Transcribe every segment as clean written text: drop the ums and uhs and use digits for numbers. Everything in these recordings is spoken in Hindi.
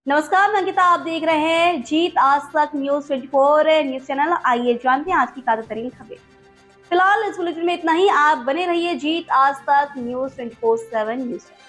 नमस्कार, मैं अंकिता। आप देख रहे हैं जीत आज तक न्यूज 24 न्यूज चैनल। आइए जानते हैं आज की ताजा तरीन खबरें। फिलहाल इस बुलेटिन में इतना ही। आप बने रहिए जीत आज तक न्यूज 24/7 न्यूज चैनल।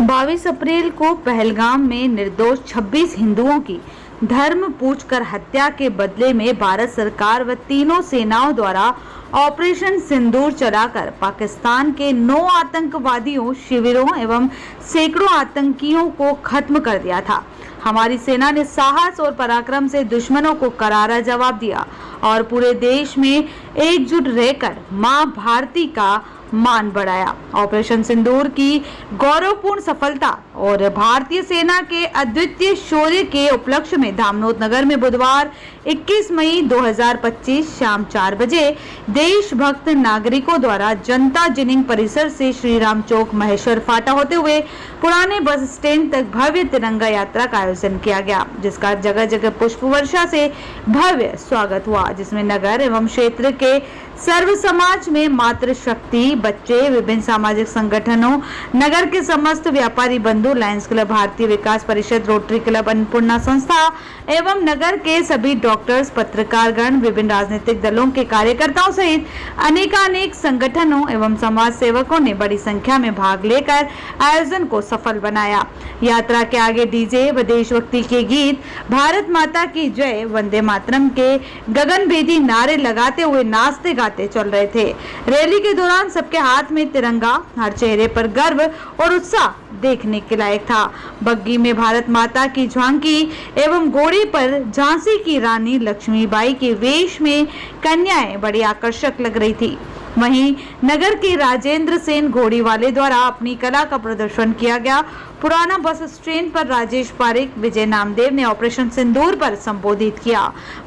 22 अप्रैल को पहलगाम में निर्दोष 26 हिंदुओं की धर्म पूछकर हत्या के बदले में भारत सरकार व तीनों सेनाओं द्वारा ऑपरेशन सिंदूर चलाकर पाकिस्तान के 9 आतंकवादियों, शिविरों एवं सैकड़ों आतंकियों को खत्म कर दिया था। हमारी सेना ने साहस और पराक्रम से दुश्मनों को करारा जवाब दिया और पूरे देश में एकजुट रहकर मां भारती का मान बढ़ाया। ऑपरेशन सिंदूर की गौरवपूर्ण सफलता और भारतीय सेना के अद्वितीय शौर्य के उपलक्ष्य में धामनोद नगर में बुधवार 21 मई 2025 शाम 4 बजे देशभक्त नागरिकों द्वारा जनता जिनिंग परिसर से श्री राम चौक महेश्वर फाटा होते हुए पुराने बस स्टैंड तक भव्य तिरंगा यात्रा का आयोजन किया गया, जिसका जगह जगह पुष्प वर्षा से भव्य स्वागत हुआ, जिसमें नगर एवं क्षेत्र के सर्व समाज में मातृशक्ति, बच्चे, विभिन्न सामाजिक संगठनों, नगर के समस्त व्यापारी बंधु, लायंस क्लब, भारतीय विकास परिषद, रोटरी क्लब, अन्नपूर्णा संस्था एवं नगर के सभी डॉक्टर्स, पत्रकारगण, विभिन्न राजनीतिक दलों के कार्यकर्ताओं सहित अनेकानेक संगठनों एवं समाज सेवकों ने बड़ी संख्या में भाग लेकर आयोजन को सफल बनाया। यात्रा के आगे डीजे व देशभक्ति के गीत, भारत माता की जय, वंदे मातरम के गगनभेदी नारे लगाते हुए नाचते गाते चल रहे थे। रैली के दौरान सबके हाथ में तिरंगा, हर चेहरे पर गर्व और उत्साह देखने के लायक था। बग्गी में भारत माता की झांकी एवं घोड़े पर झांसी की रानी लक्ष्मीबाई के वेश में कन्याएं बड़ी आकर्षक लग रही थी। वहीं नगर के राजेंद्र सेन घोड़ी वाले द्वारा अपनी कला का प्रदर्शन किया गया। पुराना बस स्टैंड पर राजेश पारिक, विजय नामदेव ने ऑपरेशन सिंदूर पर संबोधित किया।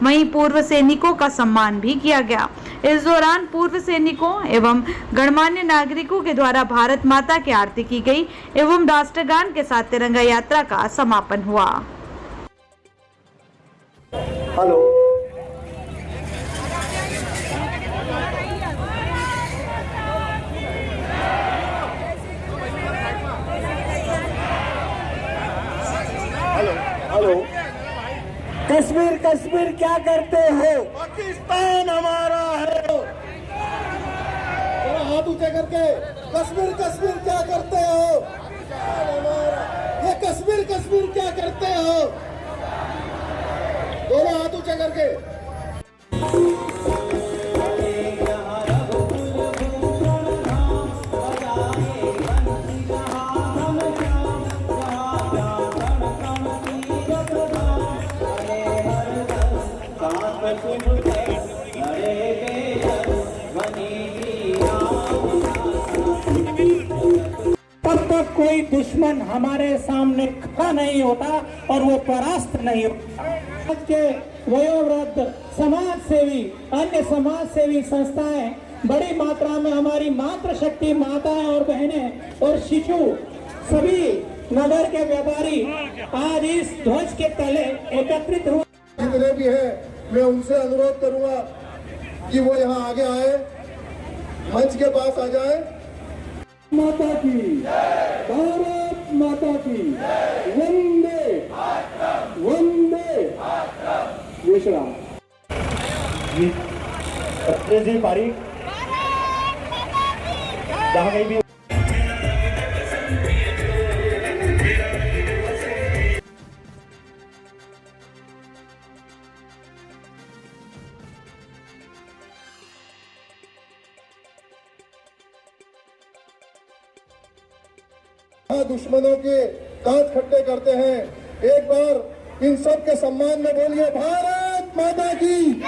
वहीं पूर्व सैनिकों का सम्मान भी किया गया। इस दौरान पूर्व सैनिकों एवं गणमान्य नागरिकों के द्वारा भारत माता की आरती की गई एवं राष्ट्रगान के साथ तिरंगा यात्रा का समापन हुआ। हेलो, हेलो, कश्मीर कश्मीर क्या करते हो? पाकिस्तान हमारा है। हाथ ऊंचे करके कश्मीर कश्मीर क्या करते हो? ये कश्मीर कश्मीर क्या करते हो? दोनों हाथ ऊंचे करके। तब तक कोई दुश्मन हमारे सामने खड़ा नहीं होता और वो परास्त नहीं होता। आज के वयोवृद्ध समाज सेवी, अन्य समाज सेवी संस्थाएं बड़ी मात्रा में हमारी मातृशक्ति माताएं और बहनें और शिशु सभी नगर के व्यापारी आज इस ध्वज के तले एकत्रित हुए। जितने भी है मैं उनसे अनुरोध करूंगा कि वो यहाँ आगे आए, मंच के पास आ जाए। माता की भारत माता की वंदे वंदे विश्राम। जी पारिक जहाँ कहीं भी दुश्मनों के दांत खट्टे करते हैं। एक बार इन सब के सम्मान में बोलिए भारत माता की।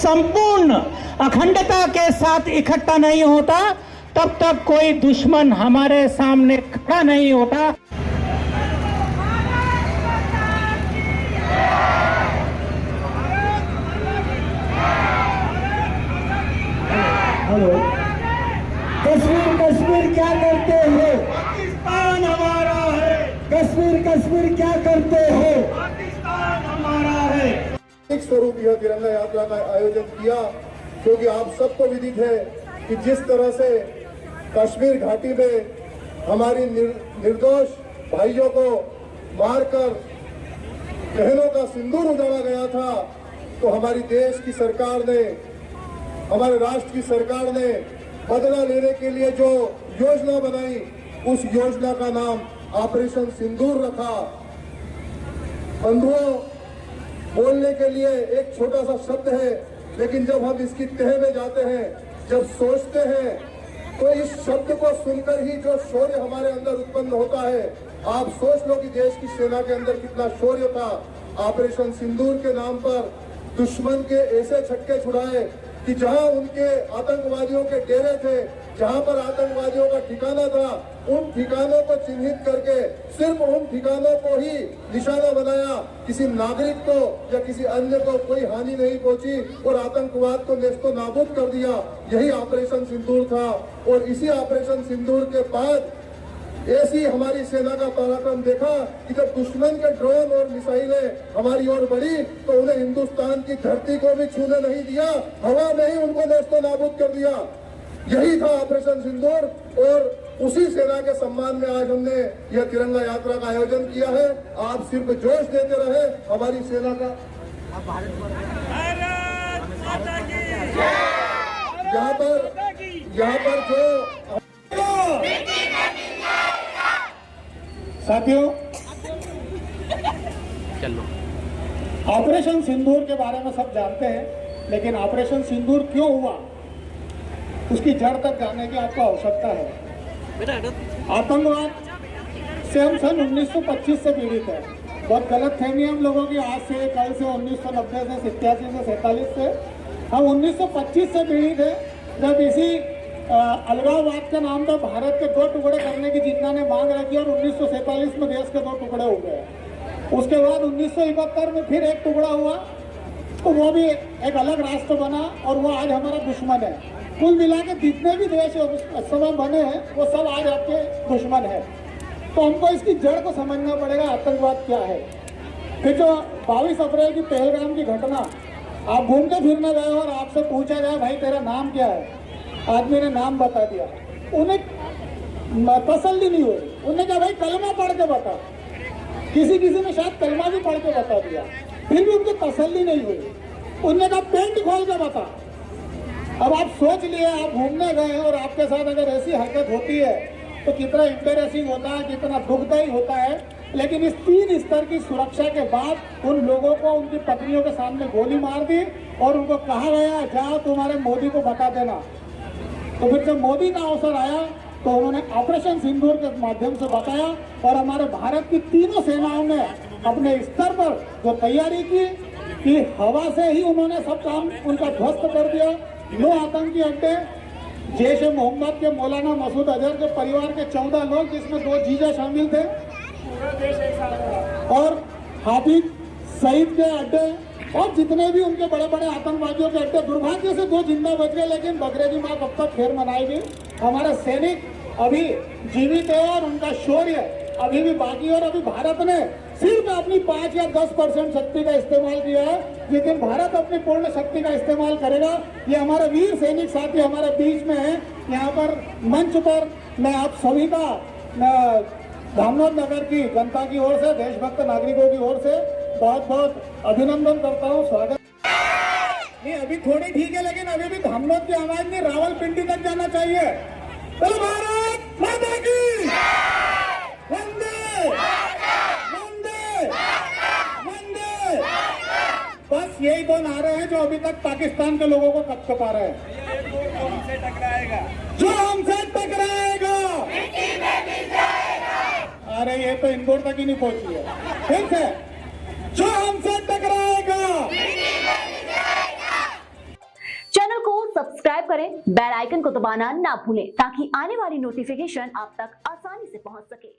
संपूर्ण अखंडता के साथ इकट्ठा नहीं होता, तब तक कोई दुश्मन हमारे सामने खड़ा नहीं होता। हेलो, कश्मीर कश्मीर क्या करते हो? पाकिस्तान हमारा है। कश्मीर कश्मीर क्या करते हो? पाकिस्तान हमारा है। एक स्वरूप यह तिरंगा यात्रा का आयोजन किया, क्योंकि आप सबको विदित है कि जिस तरह से कश्मीर घाटी में हमारी निर्दोष भाइयों को मारकर बहनों का सिंदूर उजाड़ा गया था, तो हमारी देश की सरकार ने, हमारे राष्ट्र की सरकार ने बदला लेने के लिए जो योजना बनाई, उस योजना का नाम ऑपरेशन सिंदूर रखा। बंधुओं, बोलने के लिए एक छोटा सा शब्द है, लेकिन जब हम इसकी तह में जाते हैं, जब सोचते हैं, तो इस शब्द को सुनकर ही जो शौर्य हमारे अंदर उत्पन्न होता है, आप सोच लो कि देश की सेना के अंदर कितना शौर्य था। ऑपरेशन सिंदूर के नाम पर दुश्मन के ऐसे छक्के छुड़ाए कि जहां उनके आतंकवादियों के डेरे थे, जहां पर आतंकवादियों का ठिकाना था, उन ठिकानों को चिन्हित करके सिर्फ उन ठिकानों को ही निशाना बनाया। किसी नागरिक को या किसी अन्य को कोई हानि नहीं पहुंची और आतंकवाद को नेस्तो नाबूद कर दिया। यही ऑपरेशन सिंदूर था। और इसी ऑपरेशन सिंदूर के बाद ऐसी हमारी सेना का पराक्रम देखा कि जब दुश्मन के ड्रोन और मिसाइलें हमारी ओर बढ़ी, तो उन्हें हिंदुस्तान की धरती को भी छूने नहीं दिया, हवा में ही उनको नेस्तो नाबूद कर दिया। यही था ऑपरेशन सिंदूर। और उसी सेना के सम्मान में आज हमने यह तिरंगा यात्रा का आयोजन किया है। आप सिर्फ जोश देते रहे हमारी सेना का। यहाँ पर जो साथियों, ऑपरेशन सिंदूर के बारे में सब जानते हैं, लेकिन ऑपरेशन सिंदूर क्यों हुआ, उसकी जड़ तक जानने की आपको आवश्यकता है। आतंकवाद से हम सन 1925 से पीड़ित है। बहुत गलत फहमी हम लोगों की आज से, कल से, 1990 से, 87 से, 47 से। हम 1925 से पीड़ित है, जब इसी अलगाववाद के नाम पर भारत के 2 टुकड़े करने की जितना ने मांग रखी और 1947 में देश के 2 टुकड़े हो गए। उसके बाद 1971 में फिर एक टुकड़ा हुआ, तो वो भी एक अलग राष्ट्र बना और वो आज हमारा दुश्मन है। कुल मिला के जितने भी देश उस समय बने हैं, वो सब आज आपके दुश्मन है। तो हमको इसकी जड़ को समझना पड़ेगा, आतंकवाद क्या है। फिर जो 22 अप्रैल की पहलगाम की घटना, आप घूमते फिरने गए और आपसे पूछा जाए भाई तेरा नाम क्या है, आदमी ने नाम बता दिया, उन्हें तसल्ली नहीं हुई। उन्हें कहा भाई कलमा पढ़ के बता। किसी ने शायद कलमा भी पढ़ के बता दिया, फिर भी उनको तसल्ली नहीं हुई। उन्हें कहा पेंट खोल के बता। अब आप सोच लिए, आप घूमने गए और आपके साथ अगर ऐसी हरकत होती है तो कितना एम्बेरेसिंग होता है, कितना दुखदायी होता है। लेकिन इस 3 स्तर की सुरक्षा के बाद उन लोगों को उनकी पत्नियों के सामने गोली मार दी और उनको कहा गया जाओ तुम्हारे मोदी को बता देना। तो फिर जब मोदी का अवसर आया तो उन्होंने ऑपरेशन सिंदूर के माध्यम से बताया और हमारे भारत की तीनों सेनाओं ने अपने स्तर पर जो तैयारी की कि हवा से ही उन्होंने सब काम उनका ध्वस्त कर दिया। 9 आतंकी अड्डे, जैश ए मोहम्मद के मौलाना मसूद अजहर के परिवार के 14 लोग, जिसमें 2 जीजा शामिल थे, और हाफिज सईद के अड्डे और जितने भी उनके बड़े बड़े आतंकवादियों के अड्डे। दुर्भाग्य से 2 जिंदा बच गए, लेकिन बकरे की माँ कब तक फिर मनाएगी। हमारे सैनिक अभी जीवित है और उनका शौर्य अभी भी बाकी। और अभी भारत ने सिर्फ अपनी 5 या 10% शक्ति का इस्तेमाल किया है, लेकिन भारत अपनी पूर्ण शक्ति का इस्तेमाल करेगा। ये हमारे वीर सैनिक साथी हमारे बीच में है। यहाँ पर मंच पर मैं आप सभी का धामनोद नगर की जनता की ओर से, देशभक्त नागरिकों की ओर से बहुत बहुत अभिनंदन करता हूँ, स्वागत। नहीं अभी थोड़ी ठीक है, लेकिन अभी भी धामनोद की आवाज नहीं रावलपिंडी तक जाना चाहिए। बोलो भारत माता की, वंदे वंदे वंदे। बस यही 2 नारे हैं जो अभी तक पाकिस्तान के लोगों को कपकपा रहे हैं। जो हमसे टकराएगा अरे ये तो इंदौर तक ही नहीं पहुंची है। ठीक है, जो हमसे टकराएगा करें, बेल आइकन को दबाना ना भूलें ताकि आने वाली नोटिफिकेशन आप तक आसानी से पहुंच सके।